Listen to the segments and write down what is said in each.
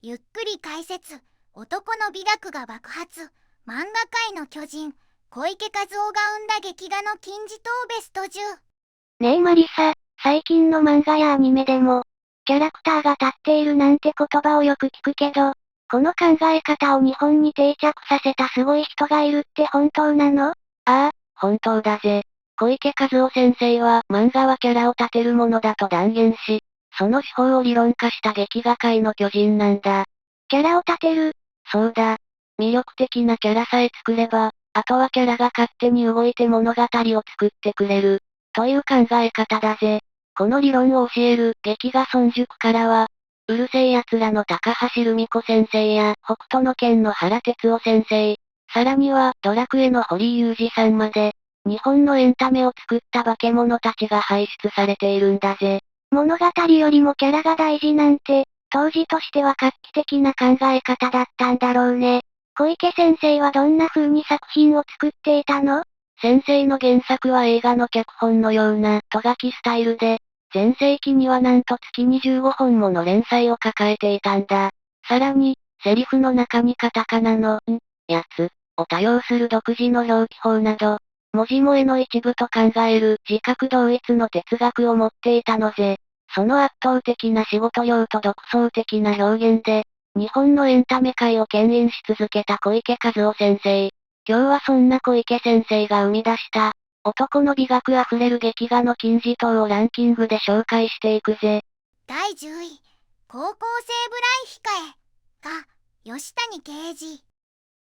ゆっくり解説。男の美学が爆発。漫画界の巨人小池和夫が生んだ劇画の金字塔ベスト10。ねえマリサ、最近の漫画やアニメでも、キャラクターが立っているなんて言葉をよく聞くけど、この考え方を日本に定着させたすごい人がいるって本当なの？ああ、本当だぜ。小池和夫先生は漫画はキャラを立てるものだと断言し、その手法を理論化した劇画界の巨人なんだ。キャラを立てる？そうだ。魅力的なキャラさえ作れば、あとはキャラが勝手に動いて物語を作ってくれる、という考え方だぜ。この理論を教える劇画村塾からは、うるせえ奴らの高橋留美子先生や北斗の拳の原哲夫先生、さらにはドラクエの堀井雄二さんまで、日本のエンタメを作った化け物たちが輩出されているんだぜ。物語よりもキャラが大事なんて、当時としては画期的な考え方だったんだろうね。小池先生はどんな風に作品を作っていたの？先生の原作は映画の脚本のようなと書きスタイルで、全盛期にはなんと月に15本もの連載を抱えていたんだ。さらに、セリフの中にカタカナのやつを多用する独自の表記法など、文字萌えの一部と考える自覚同一の哲学を持っていたのぜ。その圧倒的な仕事量と独創的な表現で、日本のエンタメ界を牽引し続けた小池和夫先生。今日はそんな小池先生が生み出した、男の美学あふれる劇画の金字塔をランキングで紹介していくぜ。第10位、高校生ブライ控えが吉谷啓二。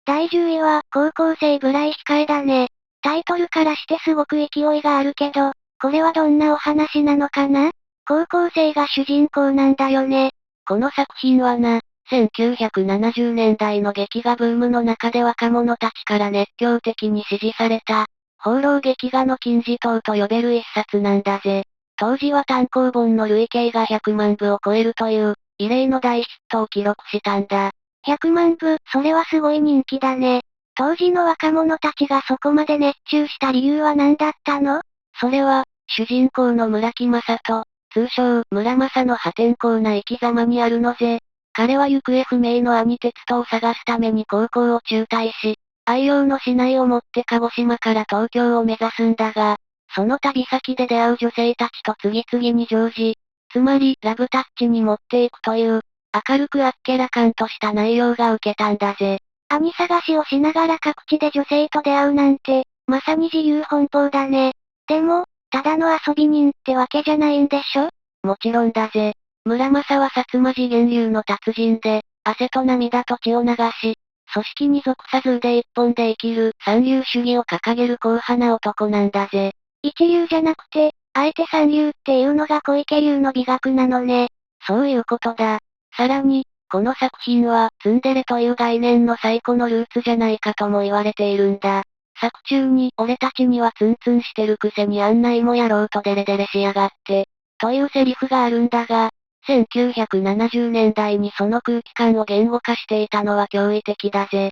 第10位は、高校生ブライ控えだね。タイトルからしてすごく勢いがあるけど、これはどんなお話なのかな？高校生が主人公なんだよね。この作品はな、1970年代の劇画ブームの中で若者たちから熱狂的に支持された、放浪劇画の金字塔と呼べる一冊なんだぜ。当時は単行本の累計が100万部を超えるという、異例の大ヒットを記録したんだ。100万部、それはすごい人気だね。当時の若者たちがそこまで熱中した理由は何だったの？それは、主人公の村木正人、通称、村正の破天荒な生き様にあるのぜ。彼は行方不明の兄哲人を探すために高校を中退し、愛用の市内を持って鹿児島から東京を目指すんだが、その旅先で出会う女性たちと次々に乗じ、つまり、ラブタッチに持っていくという、明るくあっけらかんとした内容が受けたんだぜ。兄探しをしながら各地で女性と出会うなんて、まさに自由奔放だね。でも、ただの遊び人ってわけじゃないんでしょ？もちろんだぜ。村正は薩摩次元流の達人で、汗と涙と血を流し、組織に属さず腕一本で生きる三流主義を掲げる硬派な男なんだぜ。一流じゃなくて、あえて三流っていうのが小池流の美学なのね。そういうことだ。さらに、この作品は、ツンデレという概念の最古のルーツじゃないかとも言われているんだ。作中に、俺たちにはツンツンしてるくせに案内もやろうとデレデレしやがって、というセリフがあるんだが、1970年代にその空気感を言語化していたのは驚異的だぜ。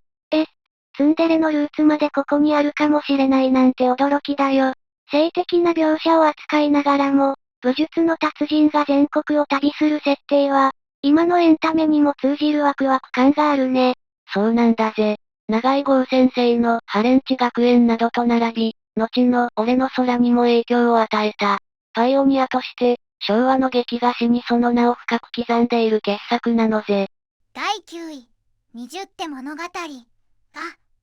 ツンデレのルーツまでここにあるかもしれないなんて驚きだよ。性的な描写を扱いながらも、武術の達人が全国を旅する設定は、今のエンタメにも通じるワクワク感があるね。そうなんだぜ。長井豪先生のハレンチ学園などと並び、後の俺の空にも影響を与えた、パイオニアとして、昭和の劇画史にその名を深く刻んでいる傑作なのぜ。第9位、20って物語が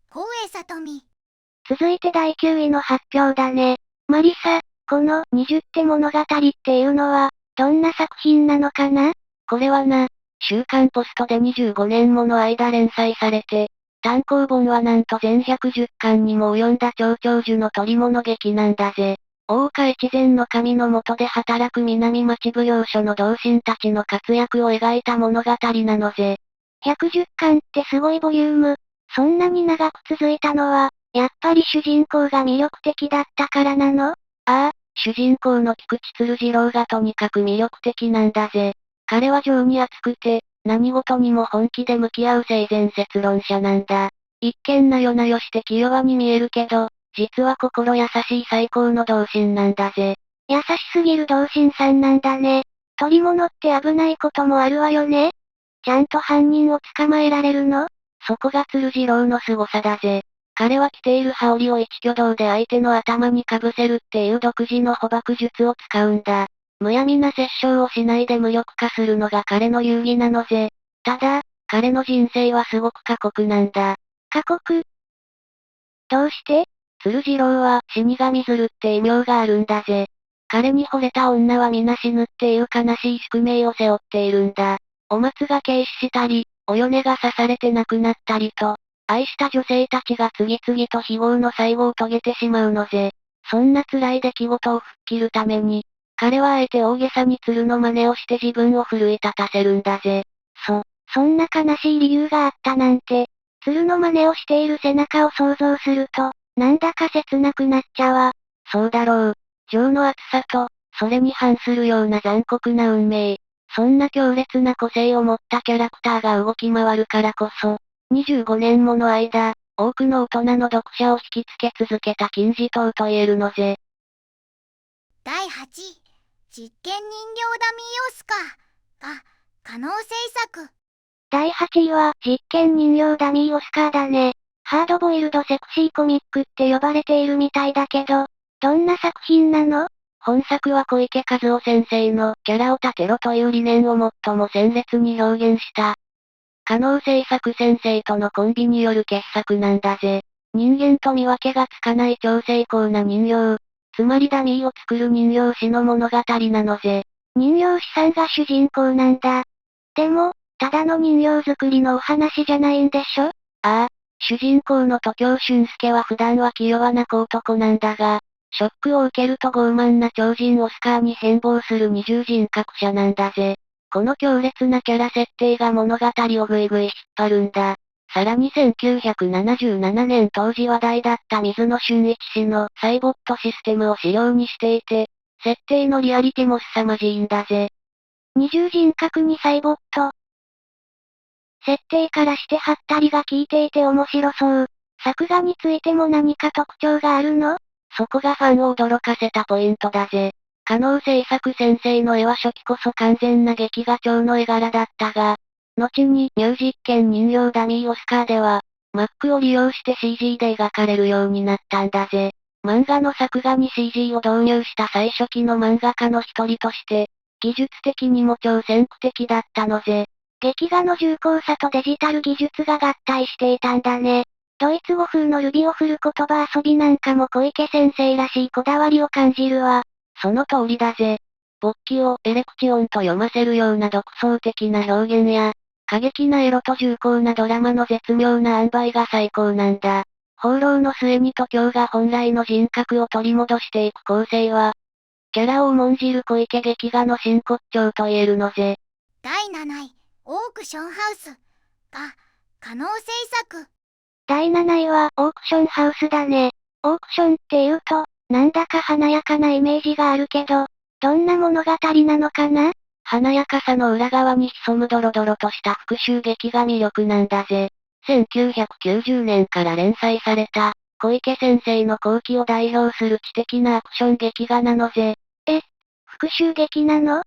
高栄里美。続いて第9位の発表だね。マリサ、この20って物語っていうのは、どんな作品なのかな？これはな、週刊ポストで25年もの間連載されて、単行本はなんと全110巻にも及んだ超長寿の取り物劇なんだぜ。大岡越前の神の下で働く南町奉行所の同心たちの活躍を描いた物語なのぜ。110巻ってすごいボリューム。そんなに長く続いたのは、やっぱり主人公が魅力的だったからなの？ああ、主人公の菊池鶴次郎がとにかく魅力的なんだぜ。彼は情に熱くて、何事にも本気で向き合う性善説論者なんだ。一見なよなよして気弱に見えるけど、実は心優しい最高の同心なんだぜ。優しすぎる同心さんなんだね。取り物って危ないこともあるわよね。ちゃんと犯人を捕まえられるの？そこが鶴次郎の凄さだぜ。彼は着ている羽織を一挙動で相手の頭にかぶせるっていう独自の捕獲術を使うんだ。むやみな殺傷をしないで無力化するのが彼の流儀なのぜ。ただ、彼の人生はすごく過酷なんだ。過酷？どうして？鶴次郎は死神鶴って異名があるんだぜ。彼に惚れた女は皆死ぬっていう悲しい宿命を背負っているんだ。お松が軽視したり、お米が刺されて亡くなったりと、愛した女性たちが次々と非業の最後を遂げてしまうのぜ。そんな辛い出来事を吹っ切るために、彼はあえて大げさに鶴の真似をして自分を奮い立たせるんだぜ。そんな悲しい理由があったなんて、鶴の真似をしている背中を想像すると、なんだか切なくなっちゃわ。そうだろう。情の厚さと、それに反するような残酷な運命。そんな強烈な個性を持ったキャラクターが動き回るからこそ、25年もの間、多くの大人の読者を引きつけ続けた金字塔と言えるのぜ。第8位、実験人形ダミーオスカーが可能制作。第8位は、実験人形ダミーオスカーだね。ハードボイルドセクシーコミックって呼ばれているみたいだけど、どんな作品なの？本作は小池和夫先生のキャラを立てろという理念を最も鮮烈に表現した。可能制作先生とのコンビによる傑作なんだぜ。人間と見分けがつかない超精巧な人形。つまりダミーを作る人形師の物語なのぜ。人形師さんが主人公なんだ。でも、ただの人形作りのお話じゃないんでしょ？ああ、主人公の東京俊介は普段は気弱な小男なんだが、ショックを受けると傲慢な超人オスカーに変貌する二重人格者なんだぜ。この強烈なキャラ設定が物語をぐいぐい引っ張るんだ。さらに1977年当時話題だった水野俊一氏のサイボットシステムを資料にしていて、設定のリアリティも凄まじいんだぜ。二重人格にサイボット。設定からしてハったりが効いていて面白そう。作画についても何か特徴があるの？そこがファンを驚かせたポイントだぜ。可能制作先生の絵は初期こそ完全な劇画調の絵柄だったが、後にニュー実験人形ダミーオスカーでは、Mac を利用して CG で描かれるようになったんだぜ。漫画の作画に CG を導入した最初期の漫画家の一人として、技術的にも超先駆的だったのぜ。劇画の重厚さとデジタル技術が合体していたんだね。ドイツ語風のルビを振る言葉遊びなんかも小池先生らしいこだわりを感じるわ。その通りだぜ。勃起をエレクチオンと読ませるような独創的な表現や、過激なエロと重厚なドラマの絶妙な塩梅が最高なんだ。放浪の末に東京が本来の人格を取り戻していく構成は、キャラを重んじる小池劇画の真骨頂と言えるのぜ。第7位、オークションハウスが可能制作。第7位はオークションハウスだね。オークションって言うと、なんだか華やかなイメージがあるけど、どんな物語なのかな？華やかさの裏側に潜むドロドロとした復讐劇が魅力なんだぜ。1990年から連載された、小池先生の後期を代表する知的なアクション劇画なのぜ。復讐劇なの？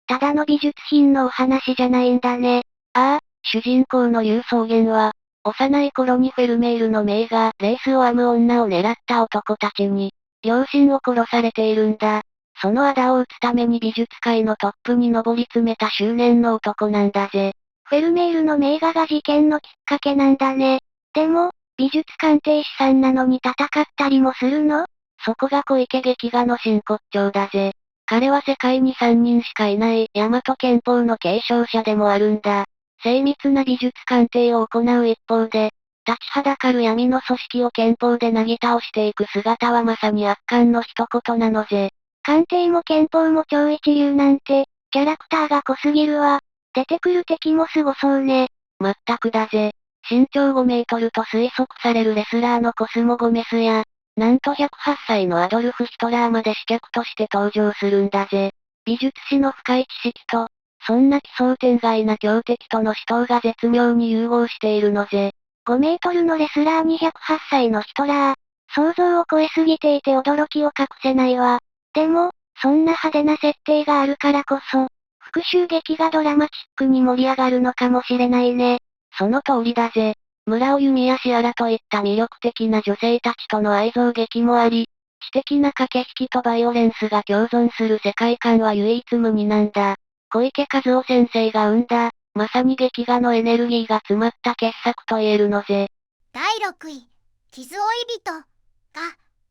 ただの美術品のお話じゃないんだね。ああ、主人公のユウソウゲンは、幼い頃にフェルメールの名画、レースを編む女を狙った男たちに、両親を殺されているんだ。その仇を討つために美術界のトップに上り詰めた執念の男なんだぜ。フェルメールの名画が事件のきっかけなんだね。でも、美術鑑定士さんなのに戦ったりもするの？そこが小池劇画の真骨頂だぜ。彼は世界に3人しかいない大和憲法の継承者でもあるんだ。精密な美術鑑定を行う一方で、立ちはだかる闇の組織を憲法でなぎ倒していく姿はまさに圧巻の一言なのぜ。鑑定も憲法も超一流なんて、キャラクターが濃すぎるわ。出てくる敵もすごそうね。まったくだぜ。身長5メートルと推測されるレスラーのコスモ・ゴメスや、なんと108歳のアドルフ・ヒトラーまで刺客として登場するんだぜ。美術史の深い知識と、そんな奇想天外な強敵との死闘が絶妙に融合しているのぜ。5メートルのレスラーに108歳のヒトラー。想像を超えすぎていて驚きを隠せないわ。でも、そんな派手な設定があるからこそ、復讐劇がドラマチックに盛り上がるのかもしれないね。その通りだぜ。村尾由美やシアラといった魅力的な女性たちとの愛憎劇もあり、知的な駆け引きとバイオレンスが共存する世界観は唯一無二なんだ。小池和夫先生が生んだ、まさに劇画のエネルギーが詰まった傑作と言えるのぜ。第6位、傷追い人が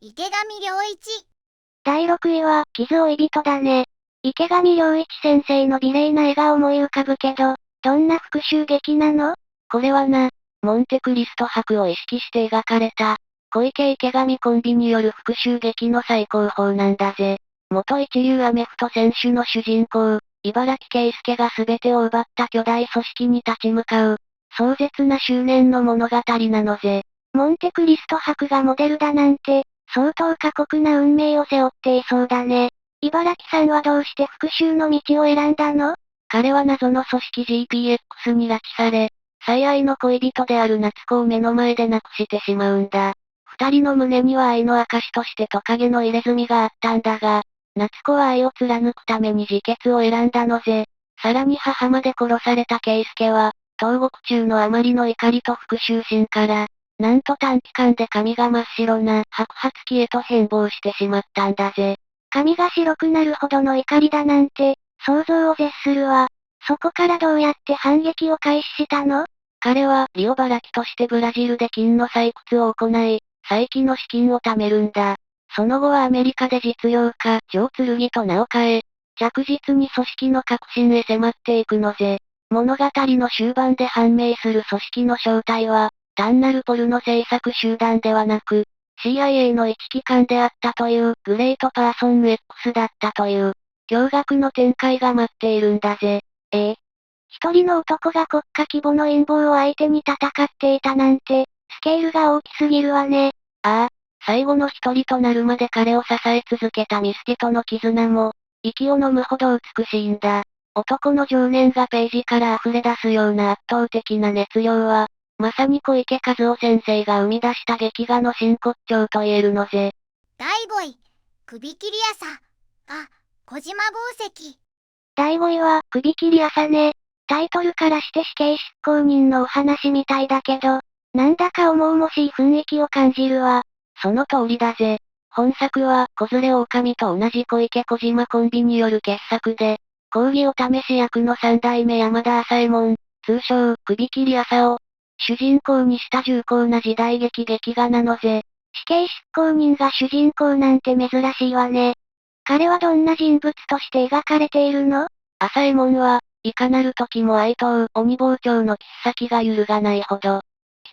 池上良一。第6位は、傷追い人だね。池上良一先生の美麗な絵が思い浮かぶけど、どんな復讐劇なの？これはな、モンテクリスト博を意識して描かれた、小池池上コンビによる復讐劇の最高峰なんだぜ。元一流アメフト選手の主人公、茨城圭介が全てを奪った巨大組織に立ち向かう、壮絶な執念の物語なのぜ。モンテクリスト博がモデルだなんて、相当過酷な運命を背負っていそうだね。茨城さんはどうして復讐の道を選んだの？彼は謎の組織 GPX に拉致され、最愛の恋人である夏子を目の前で亡くしてしまうんだ。二人の胸には愛の証としてトカゲの入れ墨があったんだが、夏子は愛を貫くために自決を選んだのぜ。さらに母まで殺された圭介は、投獄中のあまりの怒りと復讐心から、なんと短期間で髪が真っ白な白髪期へと変貌してしまったんだぜ。髪が白くなるほどの怒りだなんて、想像を絶するわ。そこからどうやって反撃を開始したの？彼は、リオバラキとしてブラジルで金の採掘を行い、再起の資金を貯めるんだ。その後はアメリカで実業家、ジョー・剣と名を変え、着実に組織の革新へ迫っていくのぜ。物語の終盤で判明する組織の正体は、単なるポルノ制作集団ではなく、CIA の一機関であったという、グレートパーソン X だったという、驚愕の展開が待っているんだぜ。一人の男が国家規模の陰謀を相手に戦っていたなんて、スケールが大きすぎるわね。ああ、最後の一人となるまで彼を支え続けたミスティとの絆も、息を飲むほど美しいんだ。男の情念がページから溢れ出すような圧倒的な熱量は、まさに小池和夫先生が生み出した劇画の真骨頂と言えるのぜ。第5位、首切り朝が小島豪石。第5位は、首切り朝ね。タイトルからして死刑執行人のお話みたいだけど、なんだか重々しい雰囲気を感じるわ。その通りだぜ。本作は、子連れ狼と同じ小池小島コンビによる傑作で、講義お試し役の三代目山田朝右衛門、通称、首切り朝を、主人公にした重厚な時代劇劇画なのぜ。死刑執行人が主人公なんて珍しいわね。彼はどんな人物として描かれているの？朝右衛門は、いかなる時も愛刀、鬼包丁の切っ先が揺るがないほど、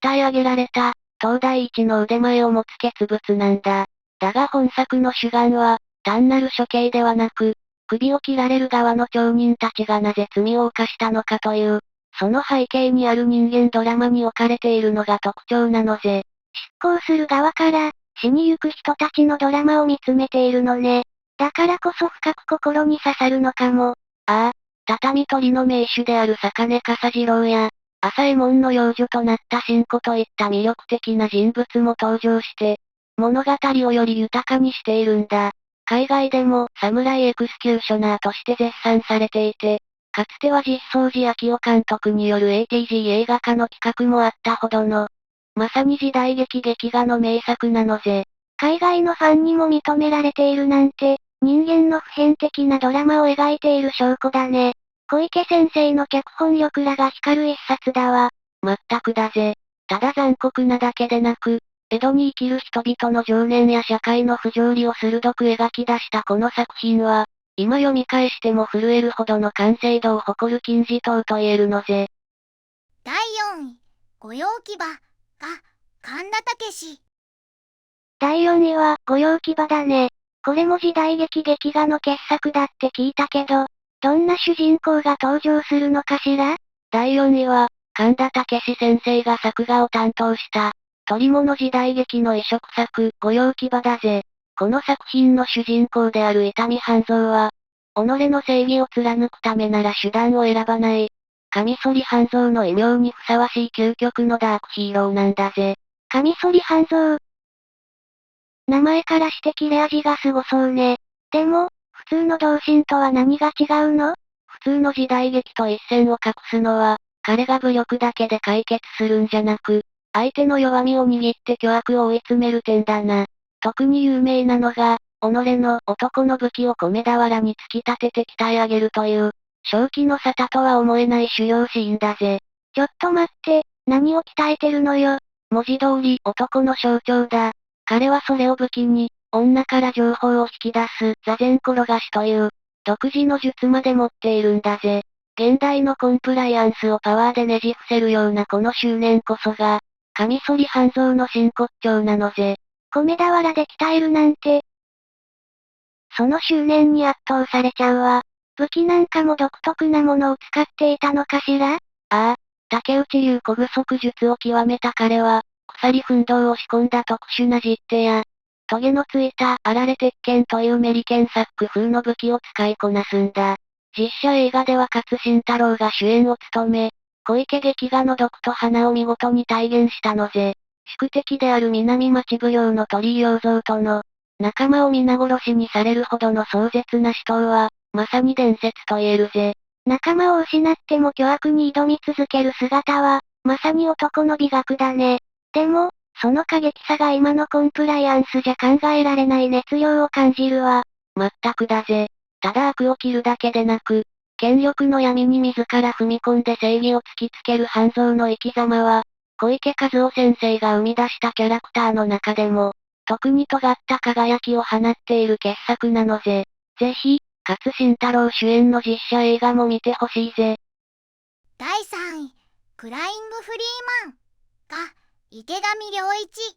鍛え上げられた、東大一の腕前を持つ傑物なんだ。だが本作の主眼は、単なる処刑ではなく、首を切られる側の町人たちがなぜ罪を犯したのかという、その背景にある人間ドラマに置かれているのが特徴なのぜ。執行する側から、死にゆく人たちのドラマを見つめているのね。だからこそ深く心に刺さるのかも。ああ、畳取りの名手である坂根笠次郎や、朝右衛門の養女となった新子といった魅力的な人物も登場して、物語をより豊かにしているんだ。海外でも、サムライエクスキューショナーとして絶賛されていて、かつては実相寺昭夫監督による ATG 映画化の企画もあったほどの、まさに時代劇劇画の名作なのぜ。海外のファンにも認められているなんて、人間の普遍的なドラマを描いている証拠だね。小池先生の脚本力らが光る一冊だわ。まったくだぜ。ただ残酷なだけでなく、江戸に生きる人々の情念や社会の不条理を鋭く描き出したこの作品は、今読み返しても震えるほどの完成度を誇る金字塔と言えるのぜ。第4位、御用騎馬が神田武史。第4位は、御用騎馬だね。これも時代劇劇画の傑作だって聞いたけど、どんな主人公が登場するのかしら？第4位は、神田武史先生が作画を担当した、鳥物時代劇の異色作、御用騎馬だぜ。この作品の主人公である伊丹半蔵は、己の正義を貫くためなら手段を選ばない、カミソリ半蔵の異名にふさわしい究極のダークヒーローなんだぜ。カミソリ半蔵。名前からして切れ味がすごそうね。でも、普通の同心とは何が違うの？普通の時代劇と一線を画すのは、彼が武力だけで解決するんじゃなく、相手の弱みを握って巨悪を追い詰める点だな。特に有名なのが、己の男の武器を米俵に突き立てて鍛え上げるという、正気の沙汰とは思えない修行シーンだぜ。ちょっと待って、何を鍛えてるのよ。文字通り男の象徴だ。彼はそれを武器に、女から情報を引き出す座禅転がしという、独自の術まで持っているんだぜ。現代のコンプライアンスをパワーでねじ伏せるようなこの執念こそが、カミソリ半蔵の真骨頂なのぜ。米俵で鍛えるなんて。その執念に圧倒されちゃうわ。武器なんかも独特なものを使っていたのかしら？ああ、竹内流古具足術を極めた彼は、鎖奮闘を仕込んだ特殊な実手や、トゲのついたあられ鉄剣というメリケンサック風の武器を使いこなすんだ。実写映画では勝新太郎が主演を務め、小池劇画の毒と花を見事に体現したのぜ。宿敵である南町奉行の鳥居陽蔵との、仲間を皆殺しにされるほどの壮絶な死闘は、まさに伝説と言えるぜ。仲間を失っても巨悪に挑み続ける姿は、まさに男の美学だね。でも、その過激さが今のコンプライアンスじゃ考えられない熱量を感じるわ。まったくだぜ。ただ悪を切るだけでなく、権力の闇に自ら踏み込んで正義を突きつける半蔵の生き様は、小池和夫先生が生み出したキャラクターの中でも、特に尖った輝きを放っている傑作なのぜ。ぜひ、勝新太郎主演の実写映画も見てほしいぜ。第3位、クライング・フリーマンが池上良一。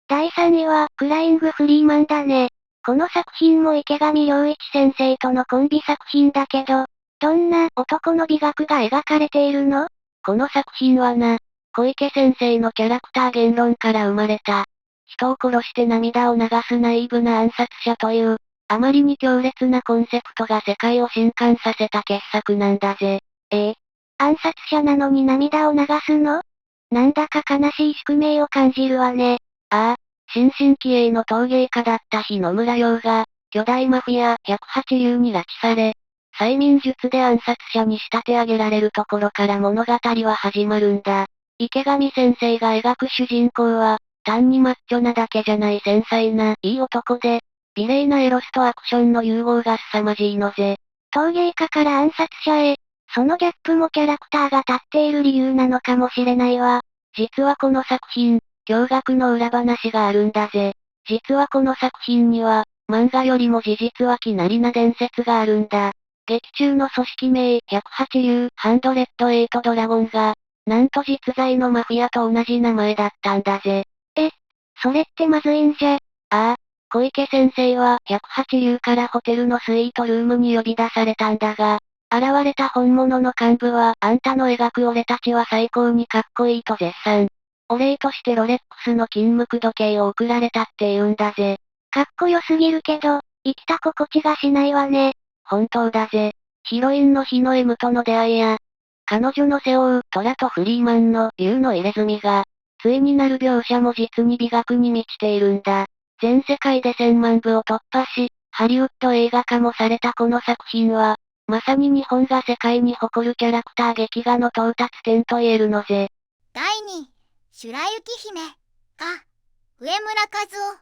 第3位は、クライング・フリーマンだね。この作品も池上良一先生とのコンビ作品だけど、どんな男の美学が描かれているの？この作品はな、小池先生のキャラクター言論から生まれた。人を殺して涙を流すナイーブな暗殺者という、あまりに強烈なコンセプトが世界を震撼させた傑作なんだぜ。暗殺者なのに涙を流すの？なんだか悲しい宿命を感じるわね。ああ、新進気鋭の陶芸家だった日野村陽が、巨大マフィア108流に拉致され、催眠術で暗殺者に仕立て上げられるところから物語は始まるんだ。池上先生が描く主人公は、単にマッチョなだけじゃない繊細な、いい男で、美麗なエロスとアクションの融合が凄まじいのぜ。陶芸家から暗殺者へ、そのギャップもキャラクターが立っている理由なのかもしれないわ。実はこの作品、驚愕の裏話があるんだぜ。実はこの作品には、漫画よりも事実はきなりな伝説があるんだ。劇中の組織名108流108ドラゴンが、なんと実在のマフィアと同じ名前だったんだぜ。それってまずいんじゃ。ああ、小池先生は108流からホテルのスイートルームに呼び出されたんだが、現れた本物の幹部はあんたの描く俺たちは最高にかっこいいと絶賛。お礼としてロレックスの金無垢時計を贈られたって言うんだぜ。かっこよすぎるけど、生きた心地がしないわね。本当だぜ。ヒロインの日野 M との出会いや、彼女の背負う虎とフリーマンの竜の入れ墨が、ついになる描写も実に美学に満ちているんだ。全世界で1000万部を突破し、ハリウッド映画化もされたこの作品は、まさに日本が世界に誇るキャラクター劇画の到達点と言えるのぜ。第2位、白雪姫が上村和夫。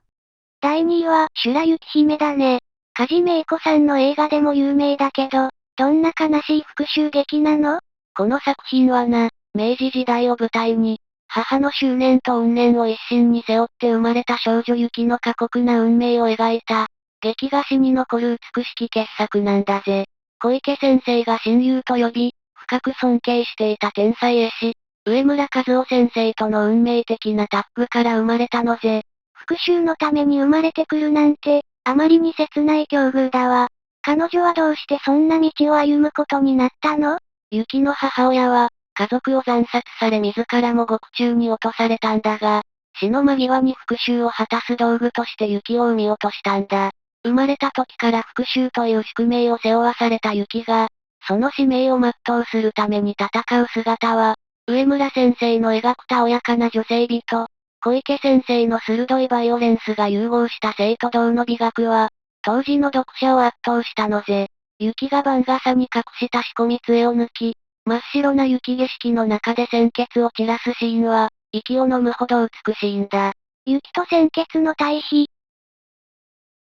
第2位は、修羅雪姫だね。梶芽衣子さんの映画でも有名だけど、どんな悲しい復讐劇なの？この作品はな、明治時代を舞台に、母の執念と怨念を一身に背負って生まれた少女雪の過酷な運命を描いた、劇画史に残る美しき傑作なんだぜ。小池先生が親友と呼び、深く尊敬していた天才絵師、上村和夫先生との運命的なタッグから生まれたのぜ。復讐のために生まれてくるなんて、あまりに切ない境遇だわ。彼女はどうしてそんな道を歩むことになったの？雪の母親は、家族を惨殺され自らも獄中に落とされたんだが、死の間際に復讐を果たす道具として雪を産み落としたんだ。生まれた時から復讐という宿命を背負わされた雪が、その使命を全うするために戦う姿は、上村先生の描くたおやかな女性美と、小池先生の鋭いバイオレンスが融合した生と同の美学は、当時の読者を圧倒したのぜ。雪が番傘に隠した仕込み杖を抜き、真っ白な雪景色の中で鮮血を散らすシーンは、息を飲むほど美しいんだ。雪と鮮血の対比。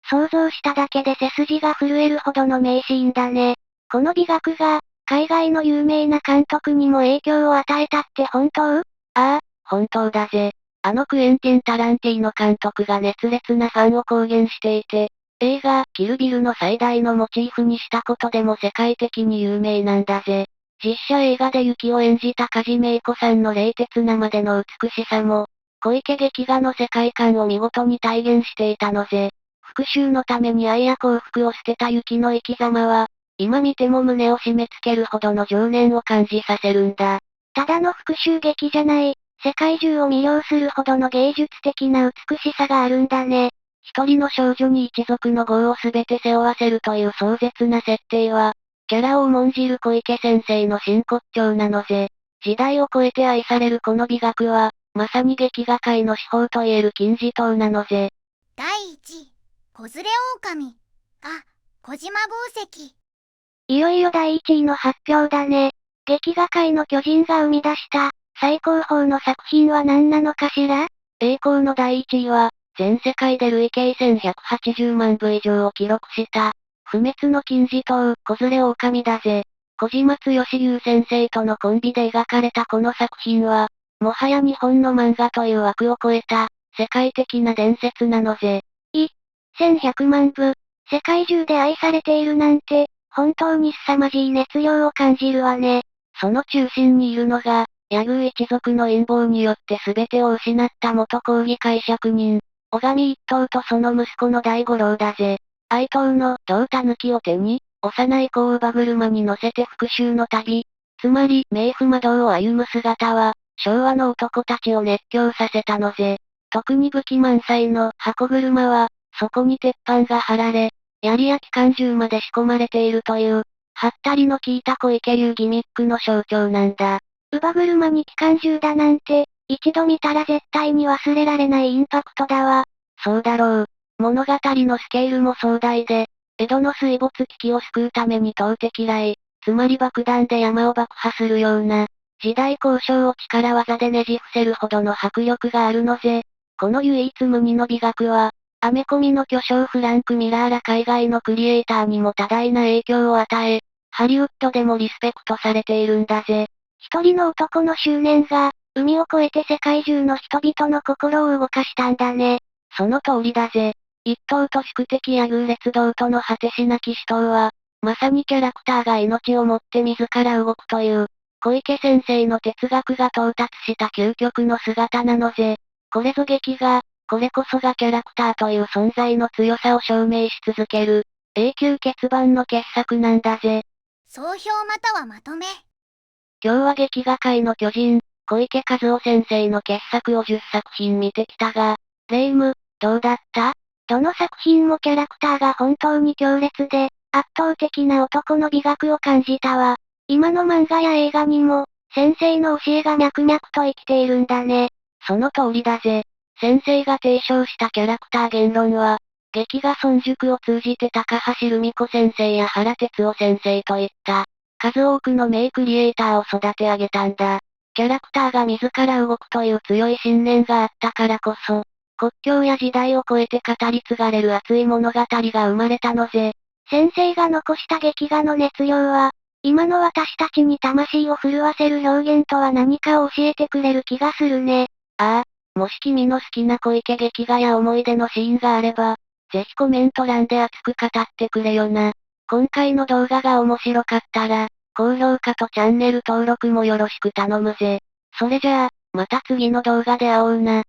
想像しただけで背筋が震えるほどの名シーンだね。この美学が、海外の有名な監督にも影響を与えたって本当？ああ、本当だぜ。クエンティン・タランティーノ監督が熱烈なファンを公言していて、映画、キルビルの最大のモチーフにしたことでも世界的に有名なんだぜ。実写映画で雪を演じた梶芽衣子さんの冷徹なまでの美しさも、小池劇画の世界観を見事に体現していたのぜ。復讐のために愛や幸福を捨てた雪の生き様は、今見ても胸を締め付けるほどの情念を感じさせるんだ。ただの復讐劇じゃない、世界中を魅了するほどの芸術的な美しさがあるんだね。一人の少女に一族の業をすべて背負わせるという壮絶な設定は、キャラを重んじる小池先生の真骨頂なのぜ。時代を超えて愛されるこの美学は、まさに劇画界の至宝と言える金字塔なのぜ。第1位、子連れ狼。小島紡績。いよいよ第1位の発表だね。劇画界の巨人が生み出した、最高峰の作品は何なのかしら？栄光の第1位は、全世界で累計1180万部以上を記録した、不滅の金字塔、子連れ狼だぜ。小島剛優先生とのコンビで描かれたこの作品は、もはや日本の漫画という枠を超えた、世界的な伝説なのぜ。1100万部、世界中で愛されているなんて、本当に凄まじい熱量を感じるわね。その中心にいるのが、柳生一族の陰謀によって全てを失った元講義解釈人、小上一刀とその息子の大五郎だぜ。愛刀の胴狸を手に、幼い子を乳母車に乗せて復讐の旅、つまり冥府魔道を歩む姿は、昭和の男たちを熱狂させたのぜ。特に武器満載の箱車は、そこに鉄板が張られ、槍や機関銃まで仕込まれているという、はったりの効いた小池流ギミックの象徴なんだ。乳母車に機関銃だなんて、一度見たら絶対に忘れられないインパクトだわ。そうだろう。物語のスケールも壮大で、江戸の水没危機を救うために投擲来、つまり爆弾で山を爆破するような、時代交渉を力技でねじ伏せるほどの迫力があるのぜ。この唯一無二の美学は、アメコミの巨匠フランク・ミラーら海外のクリエイターにも多大な影響を与え、ハリウッドでもリスペクトされているんだぜ。一人の男の執念が、海を越えて世界中の人々の心を動かしたんだね。その通りだぜ。一刀と宿敵柳生烈道との果てしなき死闘は、まさにキャラクターが命をもって自ら動くという、小池先生の哲学が到達した究極の姿なのぜ。これぞ劇画、これこそがキャラクターという存在の強さを証明し続ける、永久欠番の傑作なんだぜ。総評またはまとめ。今日は劇画界の巨人、小池和夫先生の傑作を10作品見てきたが、レイム、どうだった？どの作品もキャラクターが本当に強烈で、圧倒的な男の美学を感じたわ。今の漫画や映画にも、先生の教えが脈々と生きているんだね。その通りだぜ。先生が提唱したキャラクター言論は、劇画村塾を通じて高橋留美子先生や原哲夫先生といった、数多くの名クリエイターを育て上げたんだ。キャラクターが自ら動くという強い信念があったからこそ、国境や時代を超えて語り継がれる熱い物語が生まれたのぜ。先生が残した劇画の熱量は、今の私たちに魂を震わせる表現とは何かを教えてくれる気がするね。ああ、もし君の好きな小池劇画や思い出のシーンがあれば、ぜひコメント欄で熱く語ってくれよな。今回の動画が面白かったら、高評価とチャンネル登録もよろしく頼むぜ。それじゃあ、また次の動画で会おうな。